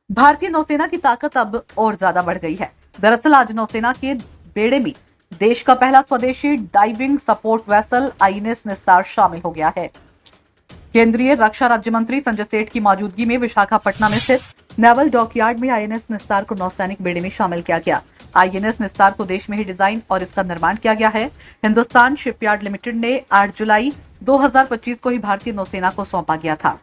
भारतीय नौसेना की ताकत अब और ज्यादा बढ़ गई है। दरअसल आज नौसेना के बेड़े में देश का पहला स्वदेशी डाइविंग सपोर्ट वेसल आईएनएस निस्तार शामिल हो गया है। केंद्रीय रक्षा राज्य मंत्री संजय सेठ की मौजूदगी में विशाखापट्टनम में स्थित नेवल डॉकयार्ड में आईएनएस निस्तार को नौसैनिक बेड़े में शामिल किया गया। आईएनएस निस्तार को देश में ही डिजाइन और इसका निर्माण किया गया है। हिंदुस्तान शिपयार्ड लिमिटेड ने 8 जुलाई 2025 को ही भारतीय नौसेना को सौंपा गया था।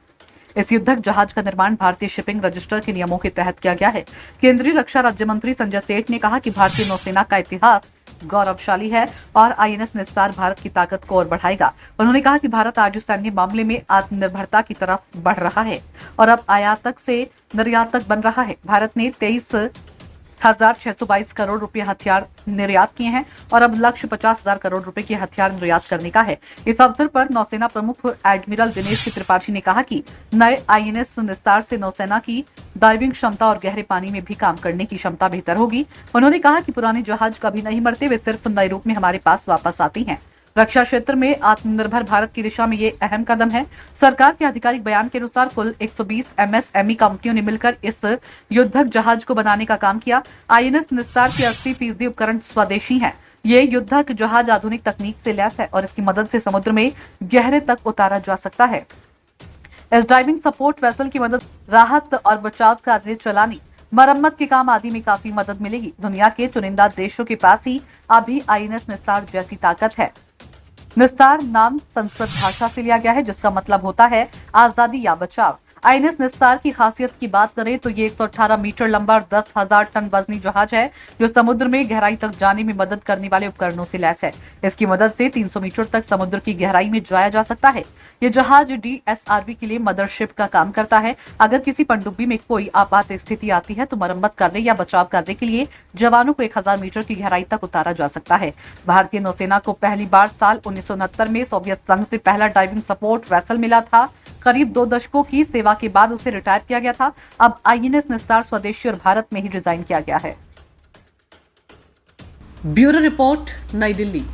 इस युद्धक जहाज का निर्माण भारतीय शिपिंग रजिस्टर के नियमों के तहत किया गया है। केंद्रीय रक्षा राज्य मंत्री संजय सेठ ने कहा कि भारतीय नौसेना का इतिहास गौरवशाली है और आईएनएस निस्तार भारत की ताकत को और बढ़ाएगा। उन्होंने कहा कि भारत आज सैन्य मामले में आत्मनिर्भरता की तरफ बढ़ रहा है और अब आयातक से निर्यातक बन रहा है। भारत ने 23,622 करोड़ रुपए हथियार निर्यात किए हैं और अब लक्ष्य 50,000 करोड़ रुपए के हथियार निर्यात करने का है। इस अवसर पर नौसेना प्रमुख एडमिरल दिनेश त्रिपाठी ने कहा कि नए आईएनएस निस्तार से नौसेना की डाइविंग क्षमता और गहरे पानी में भी काम करने की क्षमता बेहतर होगी। उन्होंने कहा कि पुराने जहाज कभी नहीं मरते, वे सिर्फ नए रूप में हमारे पास वापस आती हैं। रक्षा क्षेत्र में आत्मनिर्भर भारत की दिशा में ये अहम कदम है। सरकार के आधिकारिक बयान के अनुसार कुल 120 एमएसएमई कंपनियों ने मिलकर इस युद्धक जहाज को बनाने का काम किया। आईएनएस निस्तार के 80% उपकरण स्वदेशी हैं। ये युद्धक जहाज आधुनिक तकनीक से लैस है और इसकी मदद से समुद्र में गहरे तक उतारा जा सकता है। इस ड्राइविंग सपोर्ट वेसल की मदद राहत और बचाव कार्य चलाने, मरम्मत के काम आदि में काफी मदद मिलेगी। दुनिया के चुनिंदा देशों के पास ही अभी आईएनएस निस्तार जैसी ताकत है। निस्तार नाम संस्कृत भाषा से लिया गया है, जिसका मतलब होता है आजादी या बचाव। आईएनएस निस्तार की खासियत की बात करें तो ये 118 मीटर लंबा और 10,000 टन वजनी जहाज है, जो समुद्र में गहराई तक जाने में मदद करने वाले उपकरणों से लैस है। इसकी मदद से 300 मीटर तक समुद्र की गहराई में जाया जा सकता है। ये जहाज डीएसआरवी के लिए मदरशिप का काम करता है। अगर किसी पनडुब्बी में कोई आपात स्थिति आती है तो मरम्मत करने या बचाव करने के लिए जवानों को 1000 मीटर की गहराई तक उतारा जा सकता है। भारतीय नौसेना को पहली बार साल 1969 में सोवियत संघ से पहला डाइविंग सपोर्ट वेसल मिला था। करीब 2 दशकों की सेवा के बाद उसे रिटायर किया गया था। अब आईएनएस निस्तार स्वदेशी और भारत में ही डिजाइन किया गया है। ब्यूरो रिपोर्ट, नई दिल्ली।